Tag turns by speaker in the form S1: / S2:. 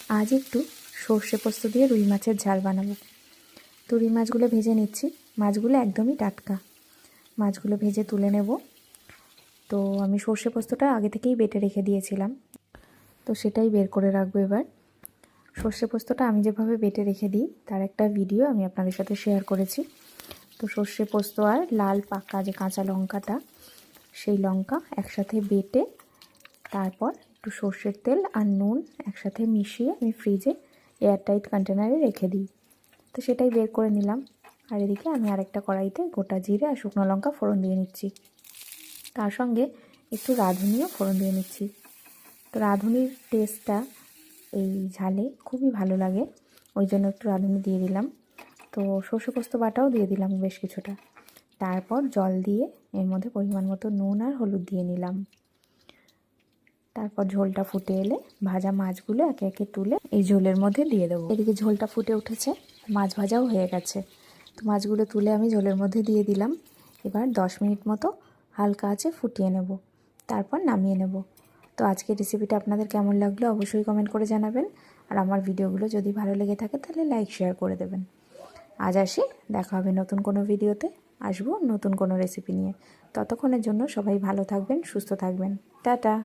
S1: আজ একটু সর্ষে পোস্ত দিয়ে রুই মাছের ঝাল বানাবো। তো রুই মাছগুলো ভেজে নিচ্ছি। মাছগুলো একদমই টাটকা। মাছগুলো ভেজে তুলে নেব। তো আমি সর্ষে পোস্তটা আগে থেকেই বেটে রেখে দিয়েছিলাম, তো সেটাই বের করে রাখবো এবার। সর্ষে পোস্তটা আমি যেভাবে বেটে রেখে দিই তার একটা ভিডিও আমি আপনাদের সাথে শেয়ার করেছি। তো সর্ষে পোস্ত আর লাল পাকা যে কাঁচা লঙ্কাটা, সেই লঙ্কা একসাথে বেটে তারপর একটু সর্ষের তেল আর নুন একসাথে মিশিয়ে আমি ফ্রিজে এয়ারটাইট কন্টেনারে রেখে দিই। তো সেটাই বের করে নিলাম। আর এদিকে আমি আরেকটা কড়াইতে গোটা জিরে আর শুকনো লঙ্কা ফোড়ন দিয়ে নিচ্ছি। তার সঙ্গে একটু রাঁধুনিও ফোড়ন দিয়ে নিচ্ছি। তো রাঁধুনির টেস্টটা এই ঝালে খুবই ভালো লাগে, ওই জন্য একটু রাঁধুনি দিয়ে দিলাম। তো সর্ষে পোস্ত বাটাও দিয়ে দিলাম বেশ কিছুটা। তারপর জল দিয়ে এর মধ্যে পরিমাণ মতো নুন আর হলুদ দিয়ে নিলাম। তারপর ঝোলটা ফুটে এলে ভাজা মাছগুলো একে একে তুলে এই ঝোলের মধ্যে দিয়ে দেবো। এদিকে ঝোলটা ফুটে উঠেছে, মাছ ভাজাও হয়ে গেছে। তো মাছগুলো তুলে আমি ঝোলের মধ্যে দিয়ে দিলাম। এবার 10 মিনিট মতো হালকা আঁচে ফুটিয়ে নেব, তারপর নামিয়ে নেব। তো আজকের রেসিপিটা আপনাদের কেমন লাগলো অবশ্যই কমেন্ট করে জানাবেন। আর আমার ভিডিওগুলো যদি ভালো লেগে থাকে তাহলে লাইক শেয়ার করে দেবেন। আজ আসি, দেখা হবে নতুন কোনো ভিডিওতে। আসবো নতুন কোনো রেসিপি নিয়ে। ততক্ষণের জন্য সবাই ভালো থাকবেন, সুস্থ থাকবেন। টাটা।